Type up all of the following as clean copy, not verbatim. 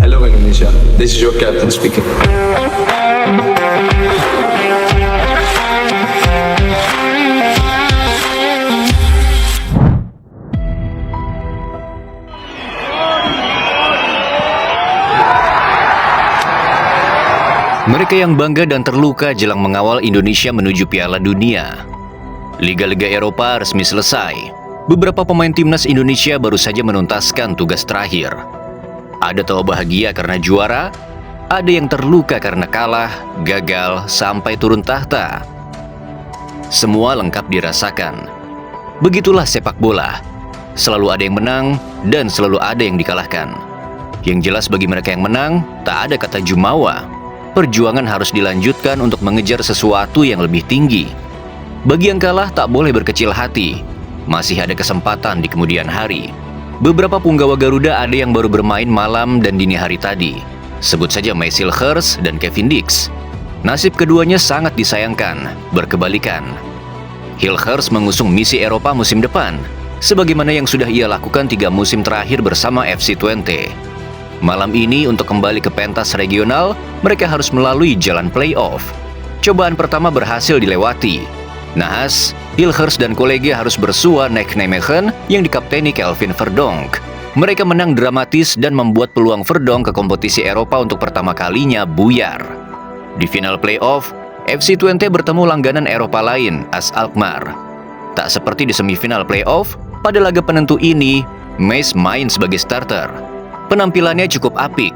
Hello Indonesia, this is your captain speaking. Mereka yang bangga dan terluka jelang mengawal Indonesia menuju Piala Dunia. Liga-liga Eropa resmi selesai. Beberapa pemain timnas Indonesia baru saja menuntaskan tugas terakhir. Ada tawa bahagia karena juara, ada yang terluka karena kalah, gagal, sampai turun tahta. Semua lengkap dirasakan. Begitulah sepak bola. Selalu ada yang menang dan selalu ada yang dikalahkan. Yang jelas bagi mereka yang menang, tak ada kata jumawa. Perjuangan harus dilanjutkan untuk mengejar sesuatu yang lebih tinggi. Bagi yang kalah tak boleh berkecil hati. Masih ada kesempatan di kemudian hari. Beberapa punggawa Garuda ada yang baru bermain malam dan dini hari tadi. Sebut saja Maes Hilgers dan Kevin Dix. Nasib keduanya sangat disayangkan, berkebalikan. Hilgers mengusung misi Eropa musim depan, sebagaimana yang sudah ia lakukan 3 musim terakhir bersama FC Twente. Malam ini untuk kembali ke pentas regional, mereka harus melalui jalan play-off. Cobaan pertama berhasil dilewati. Nahas, Hilgers dan kolega harus bersua naik Nijmegen yang dikapteni Kelvin Verdonk. Mereka menang dramatis dan membuat peluang Verdonk ke kompetisi Eropa untuk pertama kalinya buyar. Di final play-off, FC Twente bertemu langganan Eropa lain, AS Alkmaar. Tak seperti di semifinal play-off, pada laga penentu ini, Maes main sebagai starter. Penampilannya cukup apik,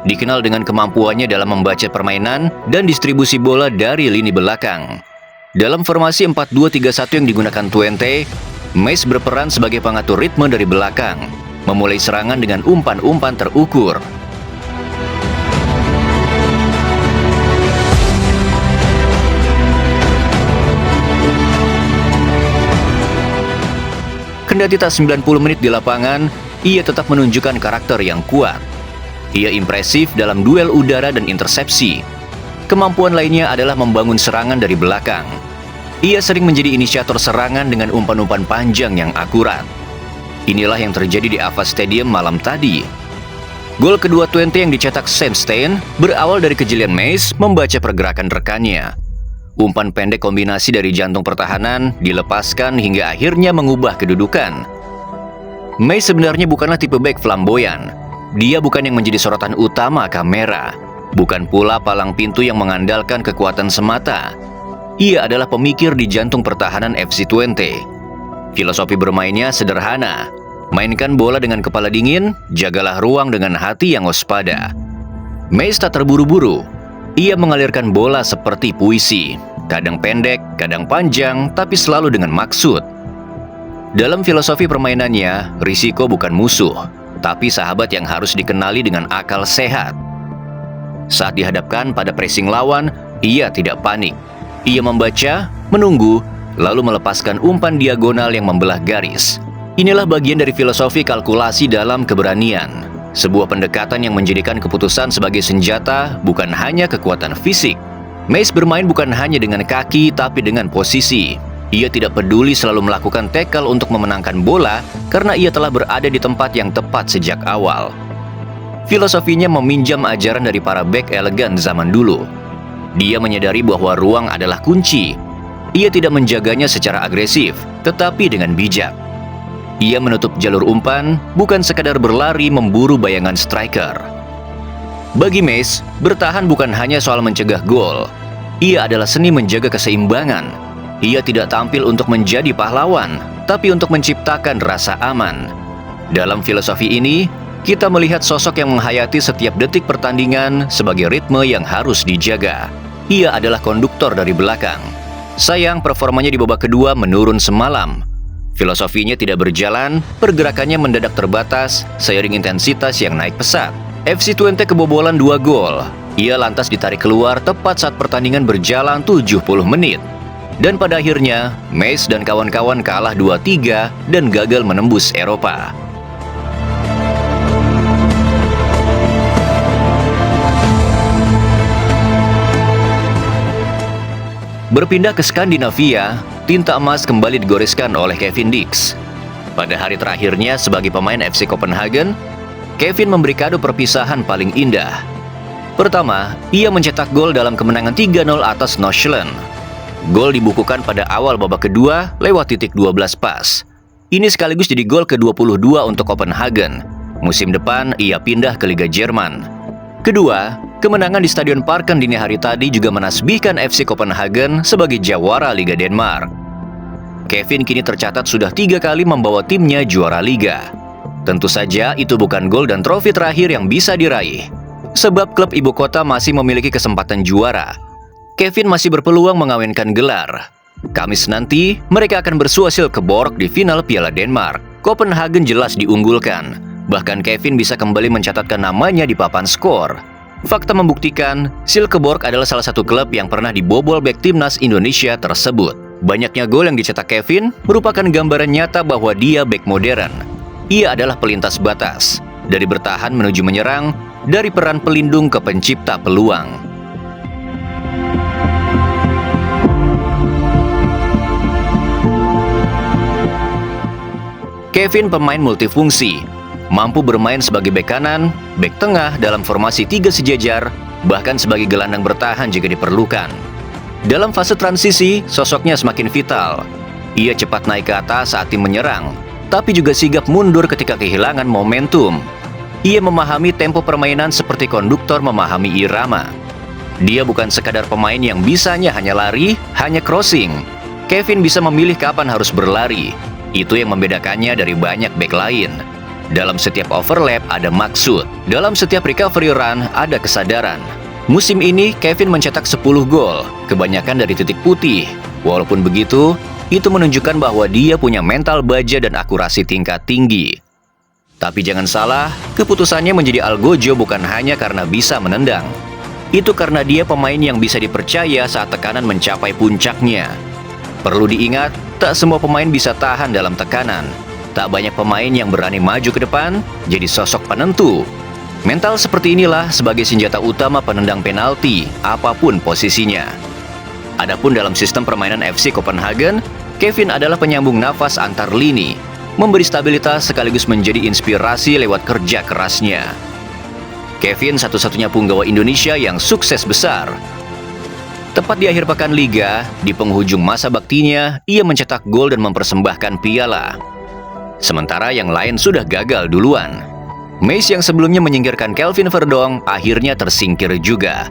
dikenal dengan kemampuannya dalam membaca permainan dan distribusi bola dari lini belakang. Dalam formasi 4-2-3-1 yang digunakan Twente, Maes berperan sebagai pengatur ritme dari belakang, memulai serangan dengan umpan-umpan terukur. Kendati tak 90 menit di lapangan, ia tetap menunjukkan karakter yang kuat. Ia impresif dalam duel udara dan intersepsi. Kemampuan lainnya adalah membangun serangan dari belakang. Ia sering menjadi inisiator serangan dengan umpan-umpan panjang yang akurat. Inilah yang terjadi di Ava Stadium malam tadi. Gol kedua Twente yang dicetak Sam Steyn berawal dari kejelian Maes membaca pergerakan rekannya. Umpan pendek kombinasi dari jantung pertahanan dilepaskan hingga akhirnya mengubah kedudukan. Maes sebenarnya bukanlah tipe bek flamboyan. Dia bukan yang menjadi sorotan utama kamera. Bukan pula palang pintu yang mengandalkan kekuatan semata. Ia adalah pemikir di jantung pertahanan FC Twente. Filosofi bermainnya sederhana. Mainkan bola dengan kepala dingin, jagalah ruang dengan hati yang waspada. Maes tak terburu-buru. Ia mengalirkan bola seperti puisi. Kadang pendek, kadang panjang, tapi selalu dengan maksud. Dalam filosofi permainannya, risiko bukan musuh, tapi sahabat yang harus dikenali dengan akal sehat. Saat dihadapkan pada pressing lawan, ia tidak panik. Ia membaca, menunggu, lalu melepaskan umpan diagonal yang membelah garis. Inilah bagian dari filosofi kalkulasi dalam keberanian. Sebuah pendekatan yang menjadikan keputusan sebagai senjata bukan hanya kekuatan fisik. Maes bermain bukan hanya dengan kaki, tapi dengan posisi. Ia tidak peduli selalu melakukan tackle untuk memenangkan bola karena ia telah berada di tempat yang tepat sejak awal. Filosofinya meminjam ajaran dari para bek elegan zaman dulu. Dia menyadari bahwa ruang adalah kunci. Ia tidak menjaganya secara agresif, tetapi dengan bijak. Ia menutup jalur umpan, bukan sekadar berlari memburu bayangan striker. Bagi Maes, bertahan bukan hanya soal mencegah gol. Ia adalah seni menjaga keseimbangan. Ia tidak tampil untuk menjadi pahlawan, tapi untuk menciptakan rasa aman. Dalam filosofi ini, kita melihat sosok yang menghayati setiap detik pertandingan sebagai ritme yang harus dijaga. Ia adalah konduktor dari belakang. Sayang, performanya di babak kedua menurun semalam. Filosofinya tidak berjalan, pergerakannya mendadak terbatas, seiring intensitas yang naik pesat. FC Twente kebobolan 2 gol. Ia lantas ditarik keluar tepat saat pertandingan berjalan 70 menit. Dan pada akhirnya, Maes dan kawan-kawan kalah 2-3 dan gagal menembus Eropa. Berpindah ke Skandinavia, tinta emas kembali digoreskan oleh Kevin Dix. Pada hari terakhirnya sebagai pemain FC Copenhagen, Kevin memberi kado perpisahan paling indah. Pertama, ia mencetak gol dalam kemenangan 3-0 atas Nordsjælland. Gol dibukukan pada awal babak kedua lewat titik 12 pas. Ini sekaligus jadi gol ke-22 untuk Copenhagen. Musim depan, ia pindah ke Liga Jerman. Kedua, kemenangan di Stadion Parken dini hari tadi juga menasbihkan FC Copenhagen sebagai jawara Liga Denmark. Kevin kini tercatat sudah 3 kali membawa timnya juara Liga. Tentu saja itu bukan gol dan trofi terakhir yang bisa diraih, sebab klub ibu kota masih memiliki kesempatan juara. Kevin masih berpeluang mengawinkan gelar. Kamis nanti, mereka akan bersua Silkeborg di final Piala Denmark. Copenhagen jelas diunggulkan. Bahkan Kevin bisa kembali mencatatkan namanya di papan skor. Fakta membuktikan, Silkeborg adalah salah satu klub yang pernah dibobol bek timnas Indonesia tersebut. Banyaknya gol yang dicetak Kevin merupakan gambaran nyata bahwa dia bek modern. Ia adalah pelintas batas, dari bertahan menuju menyerang, dari peran pelindung ke pencipta peluang. Kevin pemain multifungsi, mampu bermain sebagai bek kanan, bek tengah dalam formasi 3 sejajar, bahkan sebagai gelandang bertahan jika diperlukan. Dalam fase transisi, sosoknya semakin vital. Ia cepat naik ke atas saat tim menyerang, tapi juga sigap mundur ketika kehilangan momentum. Ia memahami tempo permainan seperti konduktor memahami irama. Dia bukan sekadar pemain yang bisanya hanya lari, hanya crossing. Kevin bisa memilih kapan harus berlari. Itu yang membedakannya dari banyak bek lain. Dalam setiap overlap ada maksud. Dalam setiap recovery run ada kesadaran. Musim ini Kevin mencetak 10 gol, kebanyakan dari titik putih. Walaupun begitu, itu menunjukkan bahwa dia punya mental baja dan akurasi tingkat tinggi. Tapi jangan salah, keputusannya menjadi algojo bukan hanya karena bisa menendang. Itu karena dia pemain yang bisa dipercaya saat tekanan mencapai puncaknya. Perlu diingat, tak semua pemain bisa tahan dalam tekanan. Tak banyak pemain yang berani maju ke depan, jadi sosok penentu. Mental seperti inilah sebagai senjata utama penendang penalti, apapun posisinya. Adapun dalam sistem permainan FC Copenhagen, Kevin adalah penyambung nafas antar lini, memberi stabilitas sekaligus menjadi inspirasi lewat kerja kerasnya. Kevin satu-satunya punggawa Indonesia yang sukses besar. Tepat di akhir pekan Liga, di penghujung masa baktinya, ia mencetak gol dan mempersembahkan piala. Sementara yang lain sudah gagal duluan. Meis yang sebelumnya menyingkirkan Kelvin Verdonk akhirnya tersingkir juga.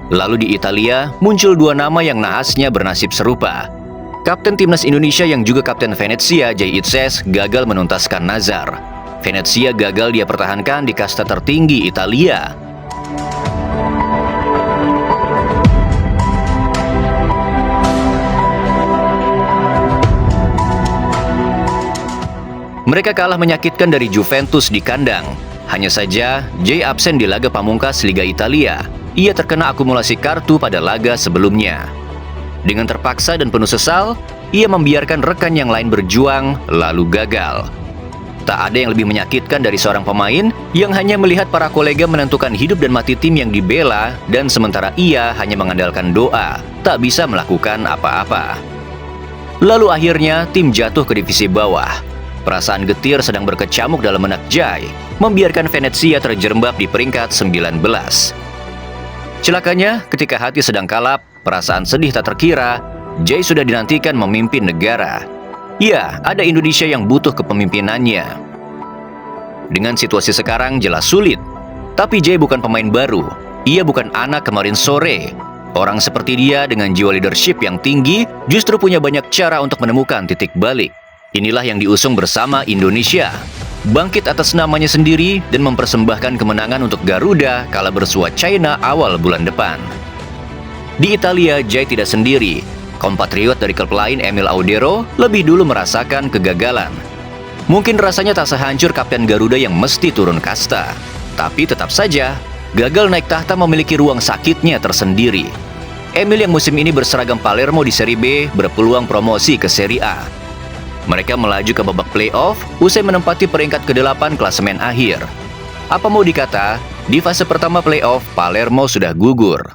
Lalu di Italia, muncul 2 nama yang nahasnya bernasib serupa. Kapten timnas Indonesia yang juga kapten Venezia, Jay Itzes, gagal menuntaskan nazar. Venezia gagal dia pertahankan di kasta tertinggi Italia. Mereka kalah menyakitkan dari Juventus di kandang. Hanya saja, Jay absen di laga pamungkas Liga Italia. Ia terkena akumulasi kartu pada laga sebelumnya. Dengan terpaksa dan penuh sesal, ia membiarkan rekan yang lain berjuang, lalu gagal. Tak ada yang lebih menyakitkan dari seorang pemain yang hanya melihat para kolega menentukan hidup dan mati tim yang dibela, dan sementara ia hanya mengandalkan doa, tak bisa melakukan apa-apa. Lalu akhirnya tim jatuh ke divisi bawah. Perasaan getir sedang berkecamuk dalam benak Jay, membiarkan Venezia terjerembab di peringkat 19. Celakanya, ketika hati sedang kalap, perasaan sedih tak terkira, Jay sudah dinantikan memimpin negara. Ya, ada Indonesia yang butuh kepemimpinannya. Dengan situasi sekarang jelas sulit, tapi Jay bukan pemain baru. Ia bukan anak kemarin sore. Orang seperti dia dengan jiwa leadership yang tinggi justru punya banyak cara untuk menemukan titik balik. Inilah yang diusung bersama Indonesia. Bangkit atas namanya sendiri dan mempersembahkan kemenangan untuk Garuda kala bersua China awal bulan depan. Di Italia, Jay tidak sendiri. Kompatriot dari klub lain Emil Audero lebih dulu merasakan kegagalan. Mungkin rasanya tak sehancur Kapten Garuda yang mesti turun kasta. Tapi tetap saja, gagal naik tahta memiliki ruang sakitnya tersendiri. Emil yang musim ini berseragam Palermo di Serie B berpeluang promosi ke Serie A. Mereka melaju ke babak playoff usai menempati peringkat ke-8 klasemen akhir. Apa mau dikata, di fase pertama playoff, Palermo sudah gugur.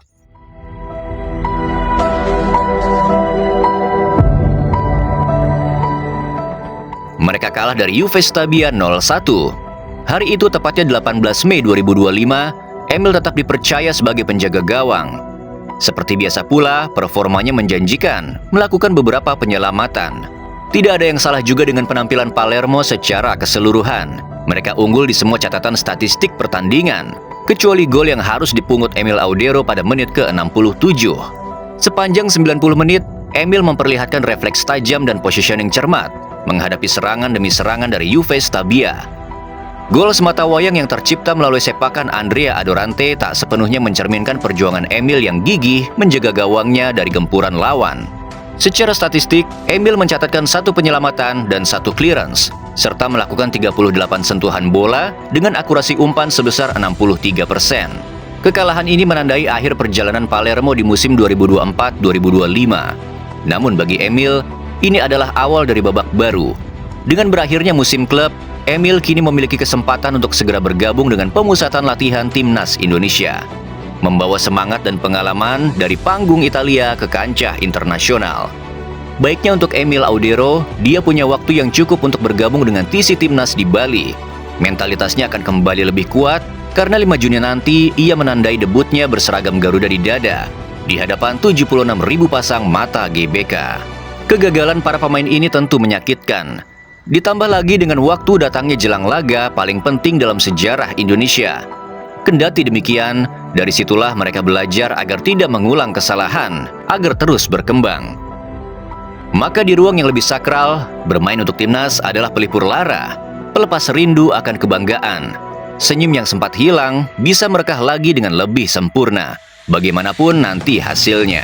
Mereka kalah dari Juve Stabia 0-1. Hari itu tepatnya 18 Mei 2025, Emil tetap dipercaya sebagai penjaga gawang. Seperti biasa pula, performanya menjanjikan, melakukan beberapa penyelamatan. Tidak ada yang salah juga dengan penampilan Palermo secara keseluruhan. Mereka unggul di semua catatan statistik pertandingan, kecuali gol yang harus dipungut Emil Audero pada menit ke-67. Sepanjang 90 menit, Emil memperlihatkan refleks tajam dan positioning cermat, menghadapi serangan demi serangan dari Juve Stabia. Gol semata wayang yang tercipta melalui sepakan Andrea Adorante tak sepenuhnya mencerminkan perjuangan Emil yang gigih menjaga gawangnya dari gempuran lawan. Secara statistik, Emil mencatatkan 1 penyelamatan dan 1 clearance, serta melakukan 38 sentuhan bola dengan akurasi umpan sebesar 63%. Kekalahan ini menandai akhir perjalanan Palermo di musim 2024-2025. Namun bagi Emil, ini adalah awal dari babak baru. Dengan berakhirnya musim klub, Emil kini memiliki kesempatan untuk segera bergabung dengan pemusatan latihan Timnas Indonesia, membawa semangat dan pengalaman dari panggung Italia ke kancah internasional. Baiknya untuk Emil Audero, dia punya waktu yang cukup untuk bergabung dengan TC Timnas di Bali. Mentalitasnya akan kembali lebih kuat karena 5 Juni nanti ia menandai debutnya berseragam Garuda di dada di hadapan 76.000 pasang mata GBK. Kegagalan para pemain ini tentu menyakitkan. Ditambah lagi dengan waktu datangnya jelang laga paling penting dalam sejarah Indonesia. Kendati demikian, dari situlah mereka belajar agar tidak mengulang kesalahan, agar terus berkembang. Maka di ruang yang lebih sakral, bermain untuk timnas adalah pelipur lara, pelepas rindu akan kebanggaan. Senyum yang sempat hilang bisa merekah lagi dengan lebih sempurna, bagaimanapun nanti hasilnya.